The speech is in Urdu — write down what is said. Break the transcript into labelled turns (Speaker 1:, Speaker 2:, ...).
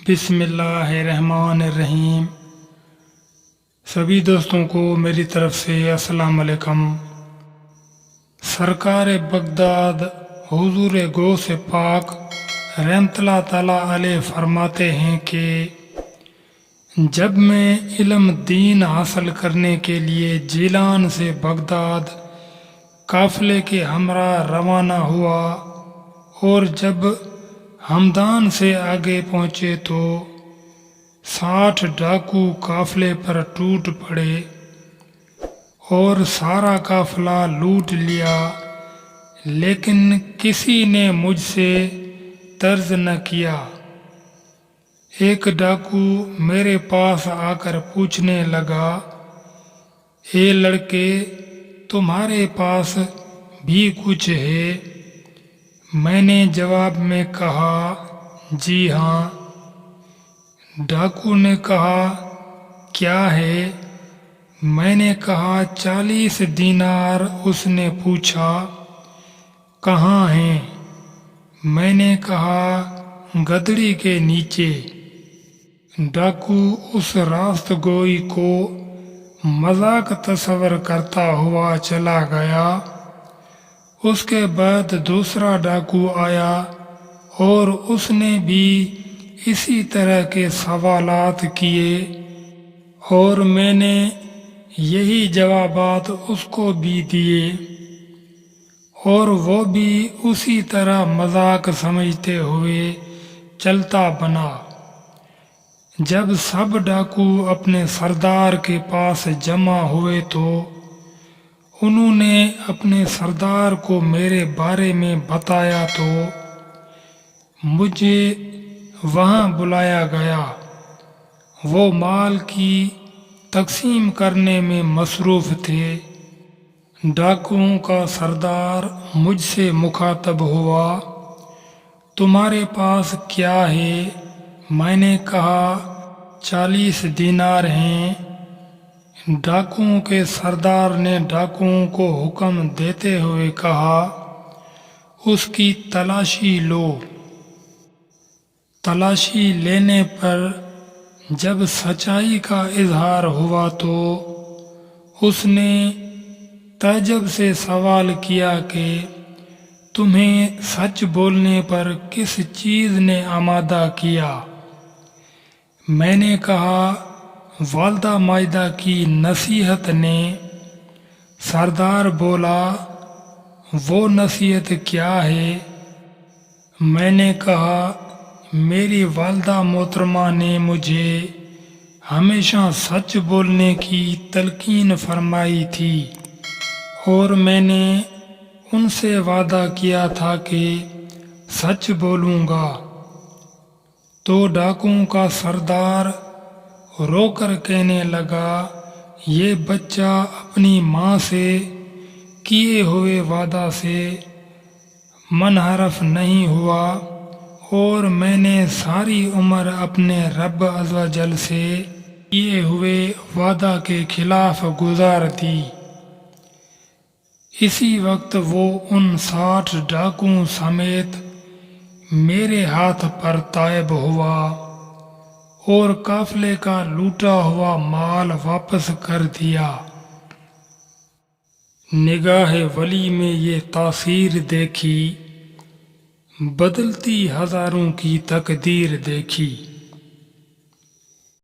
Speaker 1: بسم اللہ الرحمن الرحیم۔ سبھی دوستوں کو میری طرف سے السلام علیکم۔ سرکار بغداد حضور غوث پاک رحمت اللہ تعالیٰ علیہ فرماتے ہیں کہ جب میں علم دین حاصل کرنے کے لیے جیلان سے بغداد قافلے کے ہمراہ روانہ ہوا اور جب ہمدان سے آگے پہنچے تو 60 ڈاکو قافلے پر ٹوٹ پڑے اور سارا قافلہ لوٹ لیا، لیکن کسی نے مجھ سے طرز نہ کیا۔ ایک ڈاکو میرے پاس آ کر پوچھنے لگا، اے لڑکے، تمہارے پاس بھی کچھ ہے؟ میں نے جواب میں کہا، جی ہاں۔ ڈاکو نے کہا، کیا ہے؟ میں نے کہا 40 دینار۔ اس نے پوچھا، کہاں ہیں؟ میں نے کہا، گدڑی کے نیچے۔ ڈاکو اس راست گوئی کو مذاق تصور کرتا ہوا چلا گیا۔ اس کے بعد دوسرا ڈاکو آیا اور اس نے بھی اسی طرح کے سوالات کیے اور میں نے یہی جوابات اس کو بھی دیے اور وہ بھی اسی طرح مذاق سمجھتے ہوئے چلتا بنا۔ جب سب ڈاکو اپنے سردار کے پاس جمع ہوئے تو انہوں نے اپنے سردار کو میرے بارے میں بتایا تو مجھے وہاں بلایا گیا۔ وہ مال کی تقسیم کرنے میں مصروف تھے۔ ڈاکوؤں کا سردار مجھ سے مخاطب ہوا، تمہارے پاس کیا ہے؟ میں نے کہا 40 دینار ہیں۔ ڈاکوؤں کے سردار نے ڈاکوؤں کو حکم دیتے ہوئے کہا، اس کی تلاشی لو۔ تلاشی لینے پر جب سچائی کا اظہار ہوا تو اس نے تعجب سے سوال کیا کہ تمہیں سچ بولنے پر کس چیز نے آمادہ کیا؟ میں نے کہا، والدہ مائدہ کی نصیحت نے۔ سردار بولا، وہ نصیحت کیا ہے؟ میں نے کہا، میری والدہ محترمہ نے مجھے ہمیشہ سچ بولنے کی تلقین فرمائی تھی اور میں نے ان سے وعدہ کیا تھا کہ سچ بولوں گا۔ تو ڈاکوؤں کا سردار رو کر کہنے لگا، یہ بچہ اپنی ماں سے کیے ہوئے وعدہ سے منحرف نہیں ہوا اور میں نے ساری عمر اپنے رب عز و جل سے کیے ہوئے وعدہ کے خلاف گزار دی۔ اسی وقت وہ ان 60 ڈاکوؤں سمیت میرے ہاتھ پر طائب ہوا اور قافلے کا لوٹا ہوا مال واپس کر دیا۔ نگاہ ولی میں یہ تاثیر دیکھی، بدلتی ہزاروں کی تقدیر دیکھی۔